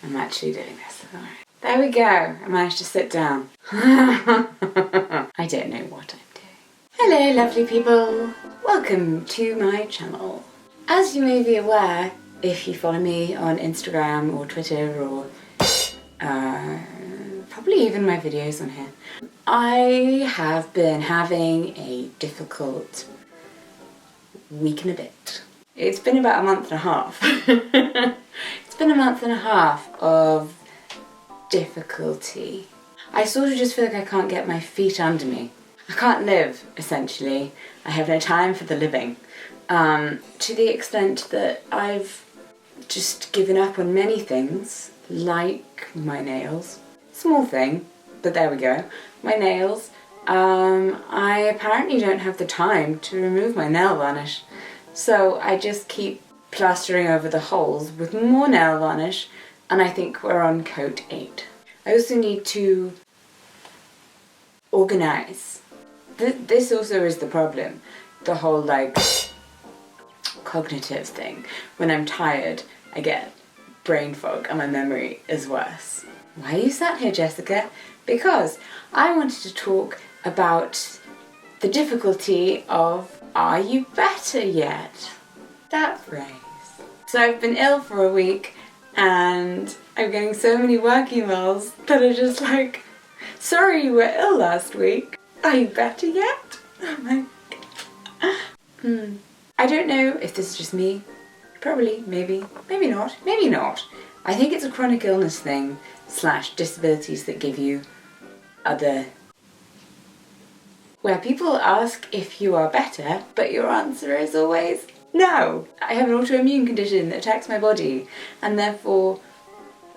I'm actually doing this. Alright. There we go. I managed to sit down. I don't know what I'm doing. Hello, lovely people. Welcome to my channel. As you may be aware, if you follow me on Instagram or Twitter or probably even my videos on here, I have been having a difficult week and a bit. It's been about a month and a half. It's been a month and a half of difficulty. I sort of just feel like I can't get my feet under me. I can't live, essentially. I have no time for the living. To the extent that I've just given up on many things, like my nails. Small thing, but there we go. My nails. I apparently don't have the time to remove my nail varnish. So I just keep plastering over the holes with more nail varnish, and I think we're on coat 8. I also need to organise. This also is the problem. The whole, cognitive thing. When I'm tired, I get brain fog and my memory is worse. Why are you sat here, Jessica? Because I wanted to talk about the difficulty of, are you better yet? That phrase. So I've been ill for a week and I'm getting so many work emails that are just like, sorry you were ill last week. Are you better yet? I'm like, I don't know if this is just me. Probably, maybe not, maybe not. I think it's a chronic illness thing / disabilities that give you other... where people ask if you are better, but your answer is always no. I have an autoimmune condition that attacks my body, and therefore,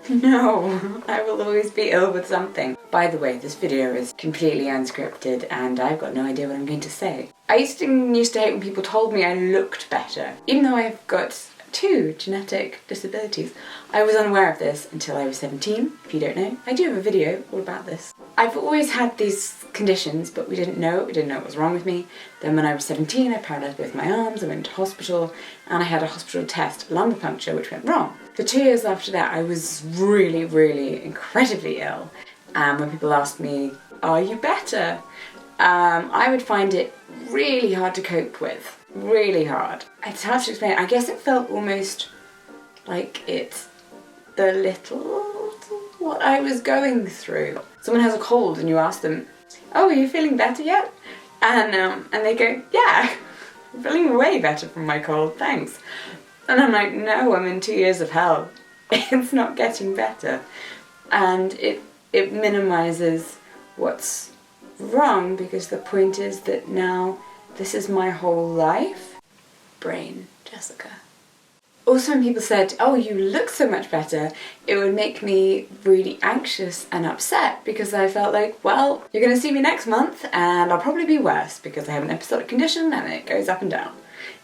no, I will always be ill with something. By the way, this video is completely unscripted and I've got no idea what I'm going to say. I used to hate when people told me I looked better, even though I've got 2 genetic disabilities. I was unaware of this until I was 17, if you don't know. I do have a video all about this. I've always had these conditions, but we didn't know what was wrong with me. Then when I was 17, I paralysed both my arms, I went to hospital, and I had a hospital test, lumbar puncture, which went wrong. For 2 years after that, I was really, really incredibly ill. And when people asked me, are you better? I would find it really hard to cope with. Really hard. It's hard to explain. I guess it felt almost like it belittled what I was going through. Someone has a cold and you ask them, oh, are you feeling better yet? And they go, yeah, I'm feeling way better from my cold, thanks. And I'm like, no, I'm in 2 years of hell. It's not getting better. And it minimises what's wrong, because the point is that now this is my whole life. Brain, Jessica. Also, when people said, oh, you look so much better, it would make me really anxious and upset, because I felt like, well, you're going to see me next month and I'll probably be worse because I have an episodic condition and it goes up and down.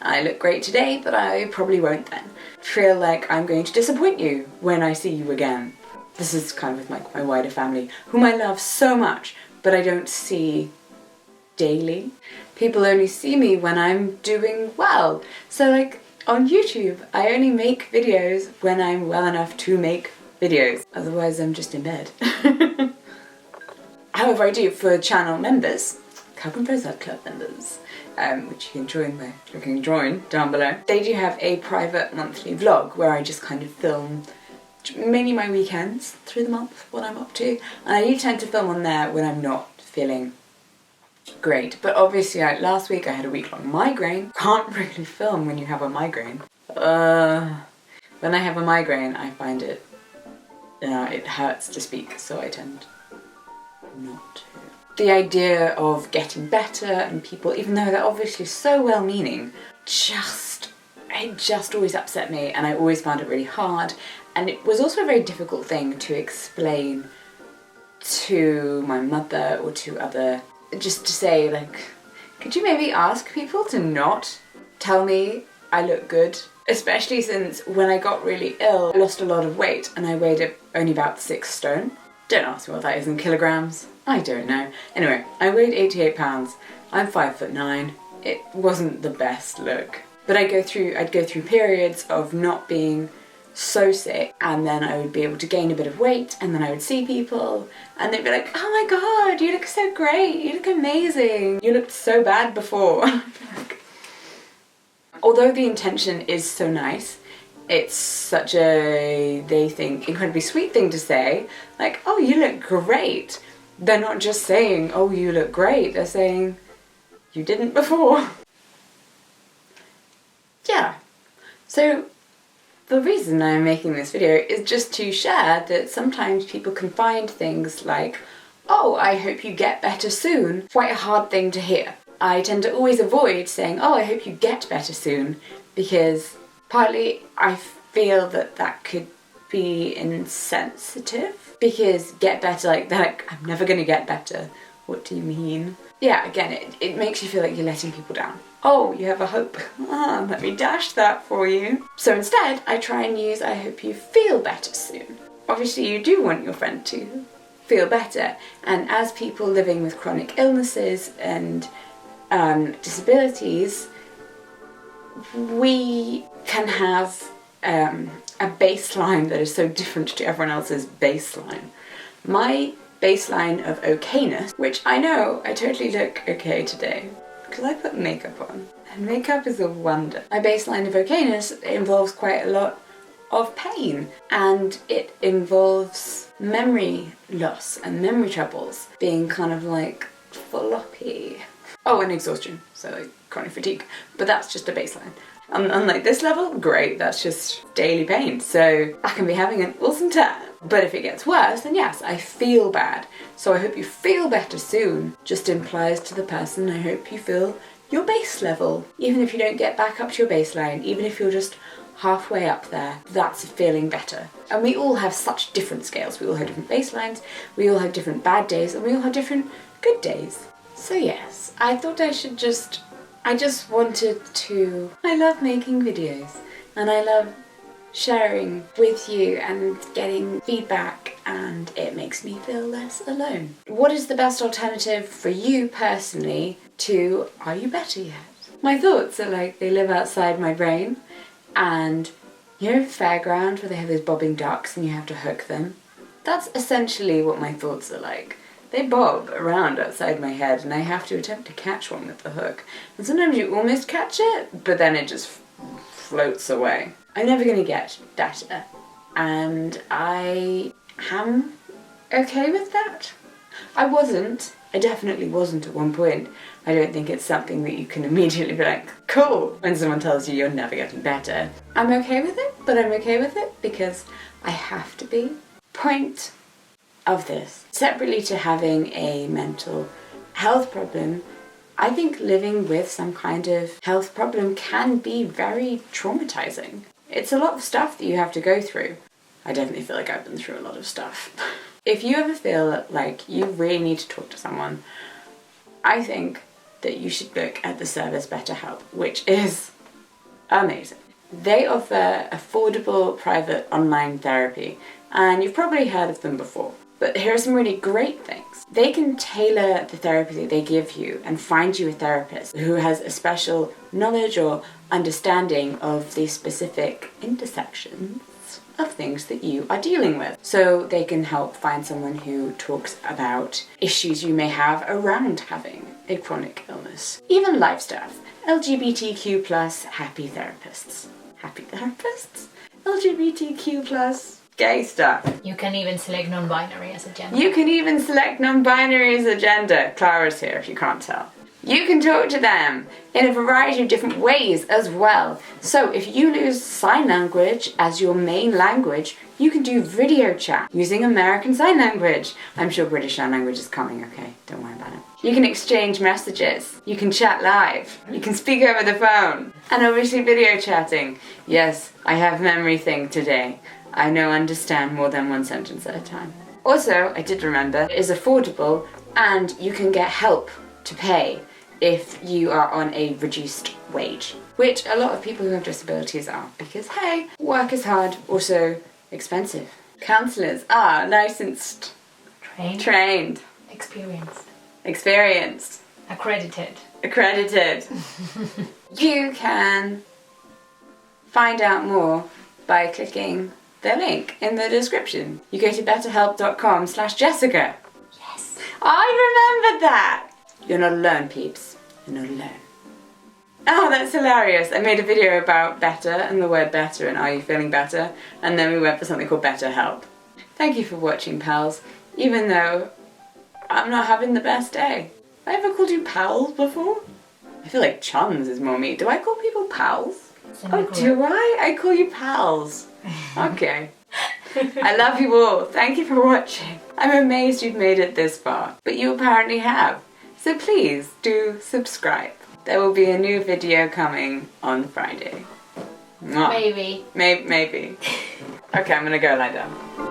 I look great today, but I probably won't then. Feel like I'm going to disappoint you when I see you again. This is kind of with my wider family, whom I love so much, but I don't see daily. People only see me when I'm doing well. So on YouTube, I only make videos when I'm well enough to make videos. Otherwise, I'm just in bed. However, I do for channel members, Kellgren-Fozard Club members, which you can join by clicking join down below. They do have a private monthly vlog where I just kind of film mainly my weekends through the month, what I'm up to. And I do tend to film on there when I'm not feeling great. But obviously, last week I had a week-long migraine. Can't really film when you have a migraine. When I have a migraine, I find it hurts to speak, so I tend not to. The idea of getting better and people, even though they're obviously so well-meaning, it just always upset me, and I always found it really hard. And it was also a very difficult thing to explain to my mother or to other, just to say, could you maybe ask people to not tell me I look good? Especially since when I got really ill, I lost a lot of weight and I weighed only about 6 stone. Don't ask me what that is in kilograms. I don't know. Anyway, I weighed 88 pounds. I'm 5'9". It wasn't the best look. But I'd go through periods of not being so sick, and then I would be able to gain a bit of weight, and then I would see people and they'd be like, oh my god, you look so great, you look amazing, you looked so bad before. Although the intention is so nice, it's such a, they think, incredibly sweet thing to say, like, oh, you look great. They're not just saying, oh, you look great, they're saying, you didn't before. Yeah, so the reason I'm making this video is just to share that sometimes people can find things like, oh, I hope you get better soon, quite a hard thing to hear. I tend to always avoid saying, oh, I hope you get better soon, because partly I feel that that could be insensitive, because get better, like, I'm never gonna get better. What do you mean? Yeah, again, it makes you feel like you're letting people down. Oh, you have a hope. Let me dash that for you. So instead, I try and use, I hope you feel better soon. Obviously, you do want your friend to feel better, and as people living with chronic illnesses and disabilities, we can have a baseline that is so different to everyone else's baseline. My baseline of okayness, which I know I totally look okay today because I put makeup on, and makeup is a wonder. My baseline of okayness involves quite a lot of pain, and it involves memory loss and memory troubles, being kind of like floppy. Oh, and exhaustion, so like chronic fatigue, but that's just a baseline. Unlike this level, great, that's just daily pain, so I can be having an awesome time. But if it gets worse, then yes, I feel bad. So I hope you feel better soon just implies to the person, I hope you feel your base level. Even if you don't get back up to your baseline, even if you're just halfway up there, that's feeling better. And we all have such different scales. We all have different baselines, we all have different bad days, and we all have different good days. So yes, I thought I just wanted to, I love making videos, and I love sharing with you and getting feedback, and it makes me feel less alone. What is the best alternative for you personally to Are You Better Yet? My thoughts are like, they live outside my brain, and you know, fairground where they have those bobbing ducks and you have to hook them? That's essentially what my thoughts are like. They bob around outside my head and I have to attempt to catch one with the hook. And sometimes you almost catch it, but then it just floats away. I'm never going to get better, and I am okay with that. I definitely wasn't at one point. I don't think it's something that you can immediately be like, cool, when someone tells you you're never getting better. I'm okay with it, but I'm okay with it because I have to be. Point of this, separately to having a mental health problem, I think living with some kind of health problem can be very traumatizing. It's a lot of stuff that you have to go through. I definitely feel like I've been through a lot of stuff. If you ever feel like you really need to talk to someone, I think that you should look at the service BetterHelp, which is amazing. They offer affordable private online therapy, and you've probably heard of them before. But here are some really great things. They can tailor the therapy that they give you and find you a therapist who has a special knowledge or understanding of the specific intersections of things that you are dealing with. So they can help find someone who talks about issues you may have around having a chronic illness. Even life stuff. LGBTQ+ happy therapists. Happy therapists? LGBTQ+ gay stuff. You can even select non-binary as a gender. You can even select non-binary as a gender. Clara's here if you can't tell. You can talk to them in a variety of different ways as well. So if you lose sign language as your main language, you can do video chat using American Sign Language. I'm sure British Sign Language is coming, okay? Don't worry about it. You can exchange messages. You can chat live. You can speak over the phone. And obviously video chatting. Yes, I have memory thing today. I now understand more than one sentence at a time. Also, I did remember, it is affordable and you can get help to pay if you are on a reduced wage, which a lot of people who have disabilities are, because hey, work is hard, also expensive. Counsellors are licensed, trained, experienced, accredited. You can find out more by clicking the link in the description. You go to betterhelp.com/Jessica. Yes. I remembered that! You're not alone, peeps. You're not alone. Oh, that's hilarious. I made a video about better and the word better and are you feeling better? And then we went for something called BetterHelp. Thank you for watching, pals, even though I'm not having the best day. Have I ever called you pals before? I feel like chums is more me. Do I call people pals? Oh, do I? I call you pals. Okay. I love you all. Thank you for watching. I'm amazed you've made it this far, but you apparently have. So please do subscribe. There will be a new video coming on Friday. Maybe. Maybe. Okay, I'm gonna go lie down.